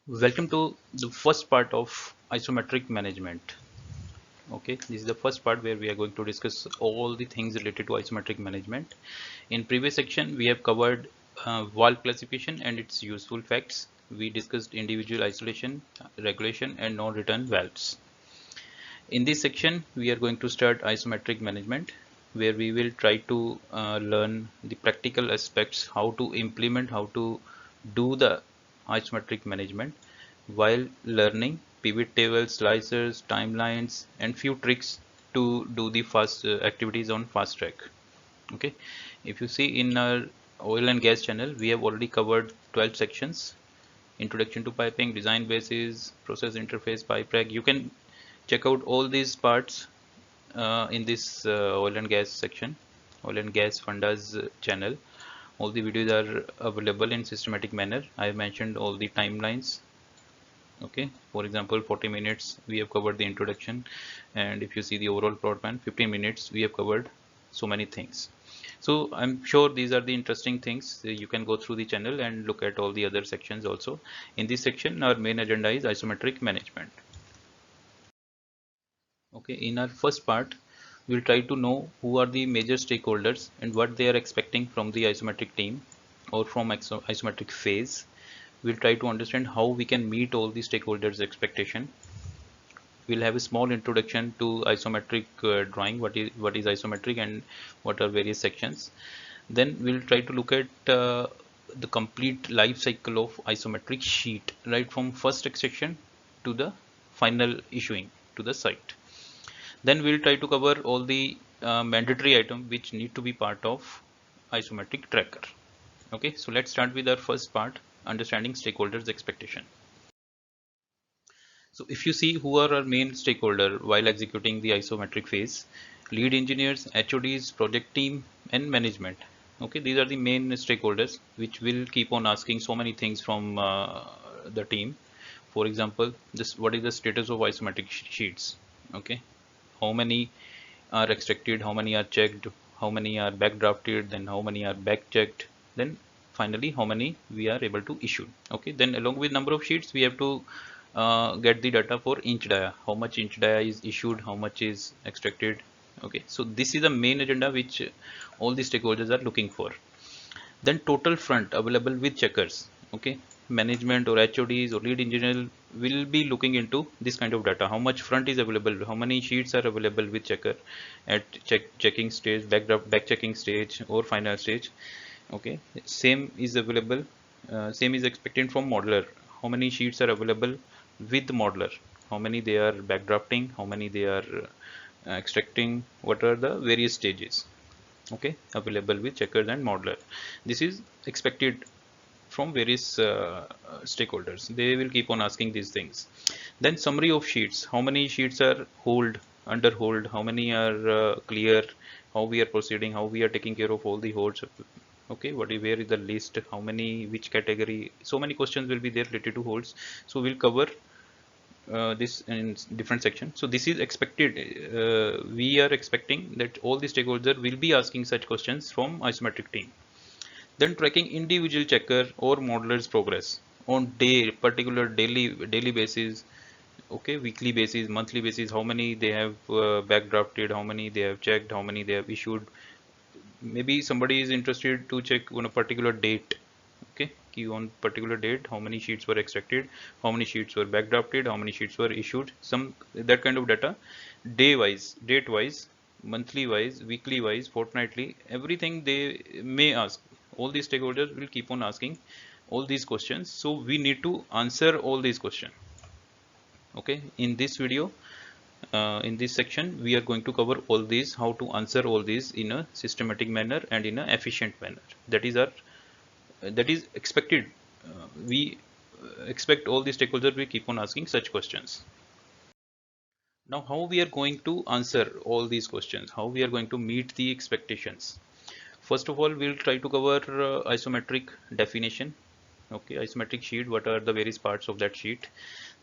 Welcome to the first part of isometric management. Okay, this is the first part where we are going to discuss all the things related to isometric management. In previous section, we have covered valve classification and its useful facts. We discussed individual isolation, regulation, and non-return valves. In this section, we are going to start isometric management, where we will try to learn the practical aspects, how to implement, how to do the isometric management while learning pivot tables, slicers, timelines, and few tricks to do the fast activities on fast track. Okay, if you see in our oil and gas channel, we have already covered 12 sections: introduction to piping, design basis, process interface, pipe rack. You can check out all these parts in this oil and gas section, oil and gas fundas channel. All the videos are available in systematic manner. I have mentioned all the timelines. Okay, for example, 40 minutes we have covered the introduction, and if you see the overall plot plan, 15 minutes we have covered so many things. So I'm sure these are the interesting things. You can go through the channel and look at all the other sections also. In this section, our main agenda is isometric management. Okay, in our first part, we'll try to know who are the major stakeholders and what they are expecting from the isometric team or from isometric phase. We'll try to understand how we can meet all the stakeholders' expectation. We'll have a small introduction to isometric drawing, what is isometric and what are various sections. Then we'll try to look at the complete life cycle of isometric sheet, right from first extraction to the final issuing to the site. Then we'll try to cover all the mandatory items which need to be part of isometric tracker. Okay, so let's start with our first part, understanding stakeholders' expectation. So if you see who are our main stakeholder while executing the isometric phase: lead engineers, HODs, project team, and management. Okay, these are the main stakeholders which will keep on asking so many things from the team. For example, this what is the status of isometric sheets? Okay, how many are extracted, how many are checked, how many are backdrafted, then how many are back checked, then finally how many we are able to issue. Okay, then along with number of sheets, we have to get the data for inch dia, how much inch dia is issued, how much is extracted. Okay, so this is the main agenda which all the stakeholders are looking for. Then total front available with checkers. Okay, management or HODs or lead engineer will be looking into this kind of data: how much front is available, how many sheets are available with checker at checking stage, back checking stage, or final stage. Okay, same is available, same is expected from modeler: how many sheets are available with modeler, how many they are backdrafting, how many they are extracting, what are the various stages. Okay, available with checkers and modeler. This is expected from various stakeholders. They will keep on asking these things. Then summary of sheets: how many sheets are hold, under hold, how many are clear, how we are proceeding, how we are taking care of all the holds. Okay, where is the list, how many, which category. So many questions will be there related to holds, so we'll cover this in different section. So this is expected, we are expecting that all the stakeholders will be asking such questions from isometric team. Then tracking individual checker or modeler's progress on particular daily basis. Okay, weekly basis, monthly basis, how many they have backdrafted, how many they have checked, how many they have issued. Maybe somebody is interested to check on a particular date. Okay, key on particular date, how many sheets were extracted, how many sheets were backdrafted, how many sheets were issued, some that kind of data. Day wise, date wise, monthly wise, weekly wise, fortnightly, everything they may ask. All these stakeholders will keep on asking all these questions, so we need to answer all these questions. Okay, in this video, in this section, we are going to cover all these, how to answer all these in a systematic manner and in an efficient manner. That is expected. We expect all the stakeholders will keep on asking such questions. Now, how we are going to answer all these questions, how we are going to meet the expectations. First of all, we'll try to cover isometric definition. Okay, isometric sheet, what are the various parts of that sheet.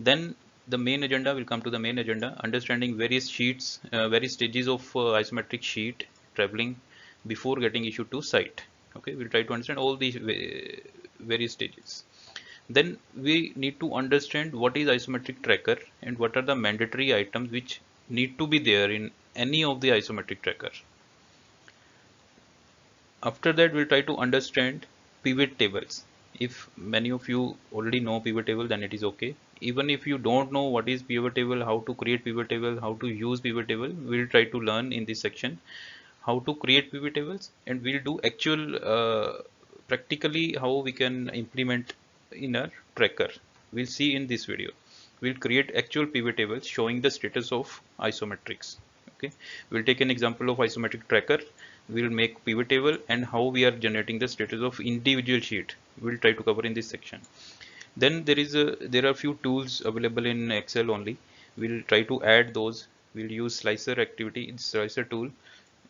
Then the main agenda will come to the main agenda, understanding various sheets, various stages of isometric sheet traveling before getting issued to site. Okay, we'll try to understand all these various stages. Then we need to understand what is isometric tracker and what are the mandatory items which need to be there in any of the isometric tracker. After that, we'll try to understand pivot tables. If many of you already know pivot table, then it is okay. Even if you don't know what is pivot table, how to create pivot table, how to use pivot table, we'll try to learn in this section how to create pivot tables, and we'll do actual practically how we can implement in a tracker. We'll see in this video. We'll create actual pivot tables showing the status of isometrics. Okay, we'll take an example of isometric tracker. We'll make pivot table and how we are generating the status of individual sheet. We'll try to cover in this section. Then there are few tools available in Excel only. We'll try to add those. We'll use slicer activity, slicer tool.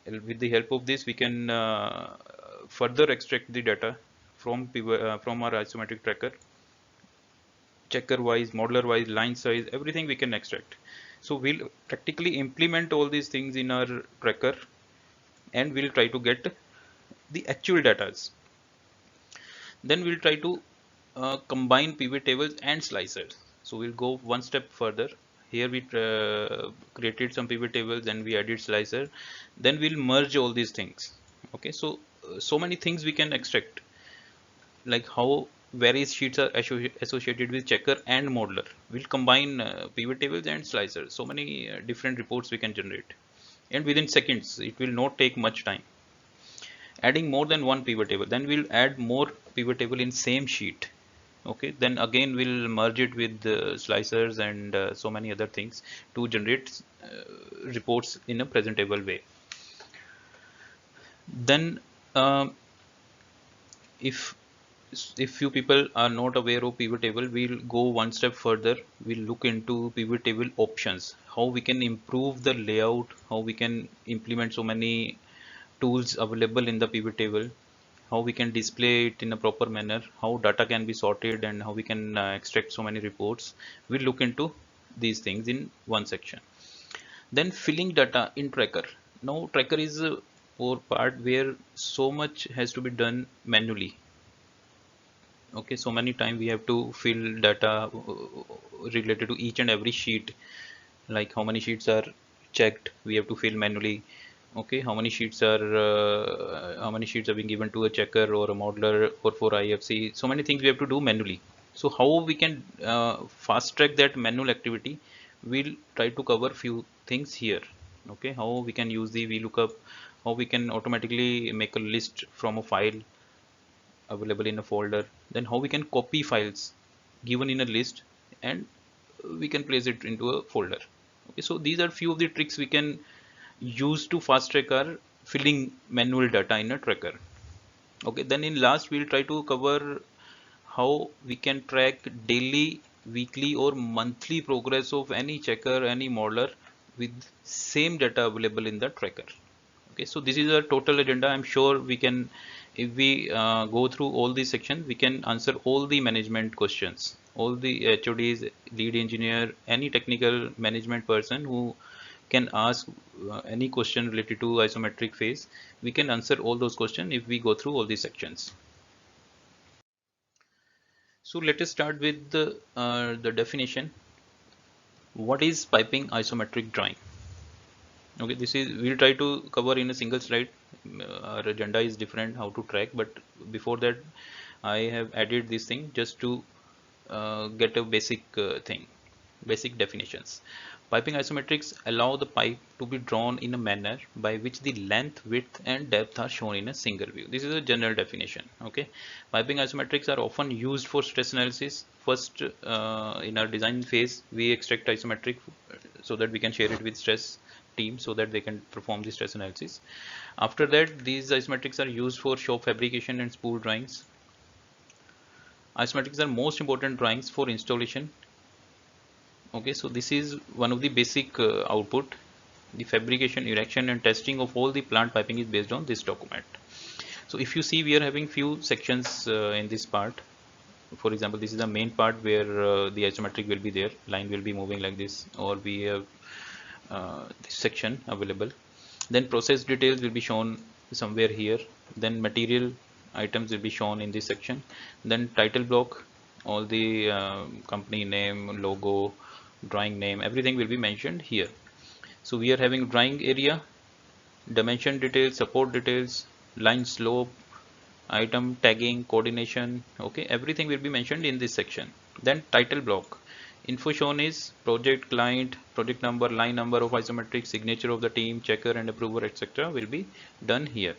With the help of this, we can further extract the data from from our isometric tracker, checker wise, modeler wise, line size, everything we can extract. So we'll practically implement all these things in our tracker, and we'll try to get the actual data. Then we'll try to combine pivot tables and slicers. So we'll go one step further. Here we created some pivot tables and we added slicer. Then we'll merge all these things. Okay, so so many things we can extract, like how various sheets are associated with checker and modeler. We'll combine pivot tables and slicers. So many different reports we can generate, and within seconds. It will not take much time. Adding more than one pivot table, then we'll add more pivot table in same sheet. Okay, then again we'll merge it with slicers and so many other things to generate reports in a presentable way. Then if few people are not aware of pivot table, we'll go one step further. We'll look into pivot table options, how we can improve the layout, how we can implement so many tools available in the pivot table, how we can display it in a proper manner, how data can be sorted, and how we can extract so many reports. We'll look into these things in one section. Then filling data in tracker. Now tracker is a part where so much has to be done manually. Okay, so many times we have to fill data related to each and every sheet, like how many sheets are checked, we have to fill manually. Okay, how many sheets are being given to a checker or a modeler or for IFC. So many things we have to do manually. So how we can fast track that manual activity, we'll try to cover few things here. Okay, how we can use the VLOOKUP, how we can automatically make a list from a file available in a folder, then how we can copy files given in a list and we can place it into a folder. Okay, so these are few of the tricks we can use to fast track our filling manual data in a tracker. Okay, then in last we'll try to cover how we can track daily, weekly or monthly progress of any checker, any modeler with same data available in the tracker. Okay, so this is a total agenda. I'm sure we can, if we go through all these sections, we can answer all the management questions, all the HODs, lead engineer, any technical management person who can ask any question related to isometric phase. We can answer all those questions if we go through all these sections. So let us start with the definition. What is piping isometric drawing? Okay, this is, we'll try to cover in a single slide. Our agenda is different how to track, but before that I have added this thing just to get a basic basic definitions. Piping isometrics allow the pipe to be drawn in a manner by which the length, width and depth are shown in a single view. This is a general definition. Okay, piping isometrics are often used for stress analysis. First, in our design phase, we extract isometric so that we can share it with stress team so that they can perform the stress analysis. After that, these isometrics are used for shop fabrication and spool drawings. Isometrics are most important drawings for installation. Okay, so this is one of the basic output. The fabrication, erection and testing of all the plant piping is based on this document. So if you see, we are having few sections in this part. For example, this is the main part where the isometric will be there, line will be moving like this, or we have this section available. Then process details will be shown somewhere here. Then material items will be shown in this section. Then title block, all the company name, logo, drawing name, everything will be mentioned here. So we are having drawing area, dimension details, support details, line slope, item tagging, coordination. Okay, everything will be mentioned in this section. Then title block. Info shown is project, client, project number, line number of isometric, signature of the team, checker and approver, etc. will be done here.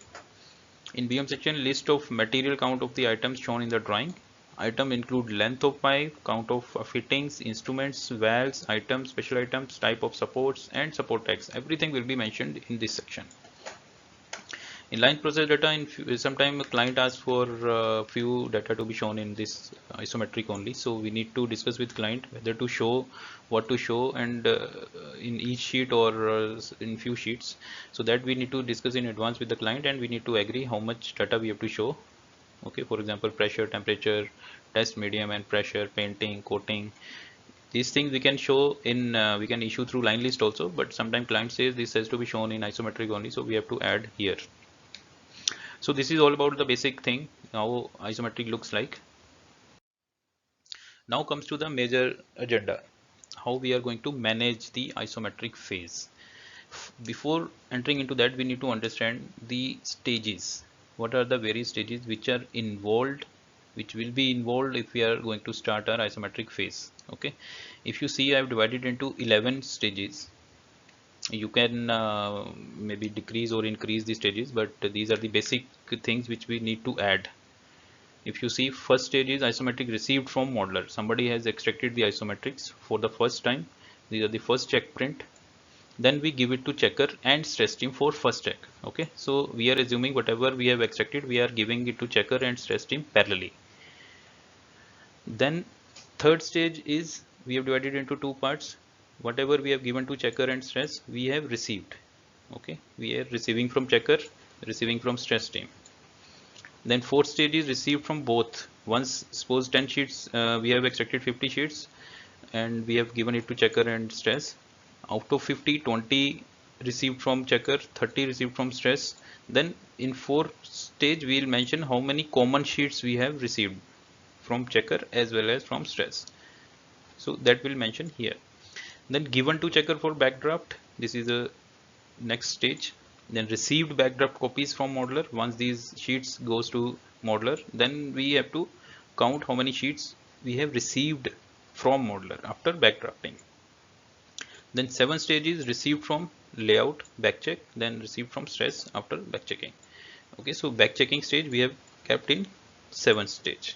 In BM section, list of material count of the items shown in the drawing. Item include length of pipe, count of fittings, instruments, valves, items, special items, type of supports and support tags. Everything will be mentioned in this section. In line process data, sometime a client asks for few data to be shown in this isometric only. So we need to discuss with client whether to show, what to show, and in each sheet or in few sheets. So that we need to discuss in advance with the client, and we need to agree how much data we have to show. Okay, for example, pressure, temperature, test medium and pressure, painting, coating. These things we can show in we can issue through line list also, but sometimes client says this has to be shown in isometric only, so we have to add here. So this is all about the basic thing, how isometric looks like. Now comes to the major agenda, how we are going to manage the isometric phase. Before entering into that, we need to understand the stages. What are the various stages which are involved, which will be involved if we are going to start our isometric phase. Okay, if you see, I have divided into 11 stages. You can maybe decrease or increase the stages, but these are the basic things which we need to add. If you see, first stage is isometric received from modeler. Somebody has extracted the isometrics for the first time. These are the first check print. Then we give it to checker and stress team for first check. Okay, so we are assuming whatever we have extracted, we are giving it to checker and stress team parallelly. Then third stage is, we have divided into two parts. Whatever we have given to checker and stress, we have received. Okay, we are receiving from checker, receiving from stress team. Then fourth stage is received from both. Once suppose 10 sheets, we have extracted 50 sheets and we have given it to checker and stress. Out of 50, 20 received from checker, 30 received from stress. Then in fourth stage, we will mention how many common sheets we have received from checker as well as from stress. So that will mention here. Then given to checker for backdraft. This is the next stage. Then received backdraft copies from modeler. Once these sheets goes to modeler, then we have to count how many sheets we have received from modeler after backdrafting. Then seventh stage is received from layout backcheck, then received from stress after backchecking. Okay, so backchecking stage we have kept in seventh stage.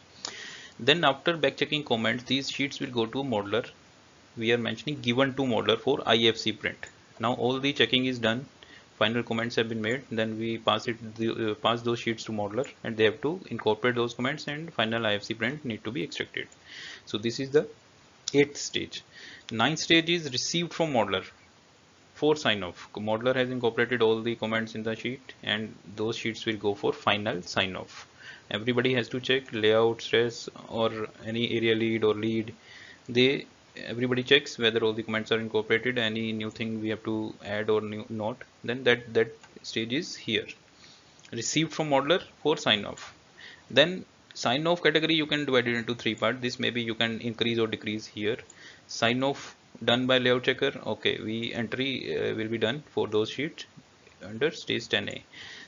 Then after backchecking comments, these sheets will go to modeler. We are mentioning given to modeler for IFC print. Now all the checking is done, final comments have been made, then we pass those sheets to modeler and they have to incorporate those comments and final IFC print need to be extracted. So this is the 8th stage. 9th stage is received from modeler for sign off. Modeler has incorporated all the comments in the sheet and those sheets will go for final sign off. Everybody has to check layout, stress or any area lead or lead. Everybody checks whether all the comments are incorporated, any new thing we have to add or not. Then that stage is here. Received from modeler for sign off. Then sign off category you can divide it into three parts. This maybe you can increase or decrease here. Sign off done by layout checker. Okay, entry will be done for those sheets under stage 10A.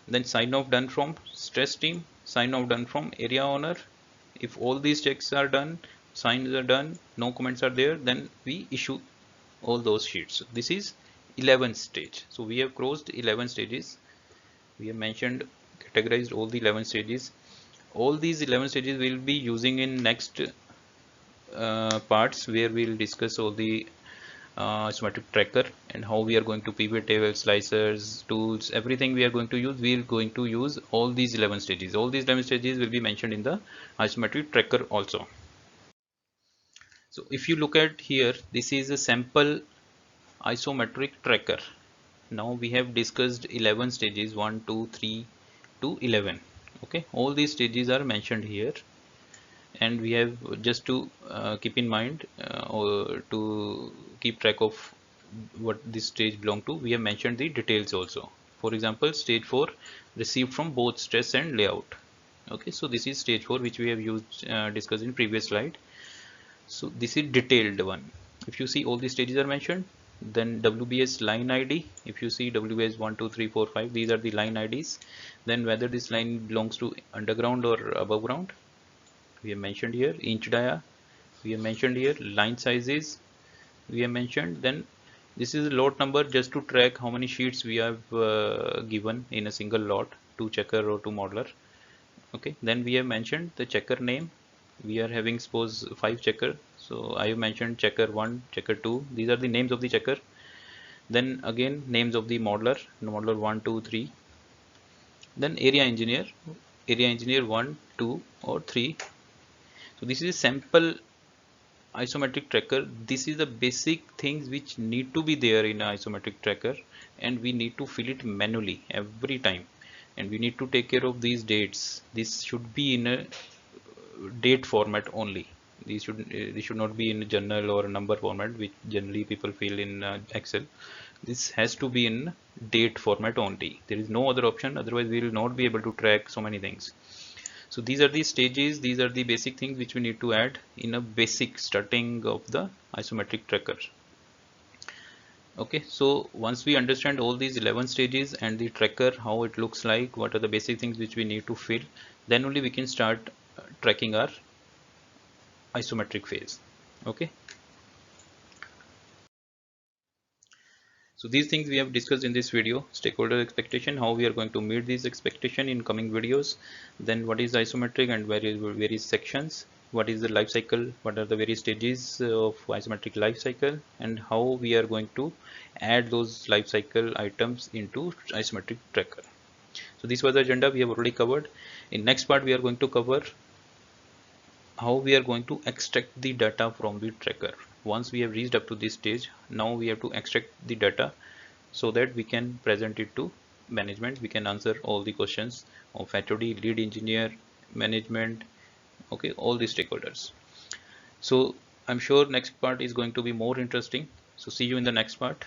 Then sign off done from stress team, sign off done from area owner. If all these checks are done, signs are done, no comments are there, then we issue all those sheets. This is 11th stage. So we have crossed 11 stages. We have mentioned, categorized all the 11 stages. All these 11 stages we'll be using in next parts where we'll discuss all the isometric tracker and how we are going to pivot table, slicers, tools, everything we are going to use. We are going to use all these 11 stages. All these 11 stages will be mentioned in the isometric tracker also. So if you look at here, this is a sample isometric tracker. Now we have discussed 11 stages, 1, 2, 3 to 11. Okay, all these stages are mentioned here. And we have just to keep in mind or to keep track of what this stage belong to, we have mentioned the details also. For example, stage 4 received from both stress and layout. Okay, so this is stage 4 which we have used discussed in previous slide. So this is detailed one. If you see all the stages are mentioned, then WBS line ID, if you see WBS 1 2 3 4 5, these are the line IDs. Then whether this line belongs to underground or above ground, we have mentioned here. Inch dia, we have mentioned here. Line sizes, we have mentioned. Then this is a lot number, just to track how many sheets we have given in a single lot to checker or to modeler. Okay, then we have mentioned the checker name. We are having suppose 5 checker, so I have mentioned checker 1, checker 2. These are the names of the checker. Then again names of the modeler, modeler 1 2 3. Then area engineer 1 2 or 3. So this is a sample isometric tracker. This is the basic things which need to be there in an isometric tracker, and we need to fill it manually every time, and we need to take care of these dates. This should be in a date format only. These should not be in a journal or a number format, which generally people fill in Excel. This has to be in date format only. There is no other option, otherwise we will not be able to track so many things. So these are the stages, these are the basic things which we need to add in a basic starting of the isometric tracker. Okay, so once we understand all these 11 stages and the tracker, how it looks like, what are the basic things which we need to fill, then only we can start tracking our isometric phase. Okay, so these things we have discussed in this video: stakeholder expectation, how we are going to meet these expectation in coming videos. Then what is isometric and various sections, what is the life cycle, what are the various stages of isometric life cycle, and how we are going to add those life cycle items into isometric tracker. So this was the agenda we have already covered. In next part we are going to cover how we are going to extract the data from the tracker. Once we have reached up to this stage, now we have to extract the data so that we can present it to management. We can answer all the questions of HOD, lead engineer, management, okay, all the stakeholders. So I'm sure next part is going to be more interesting. So see you in the next part.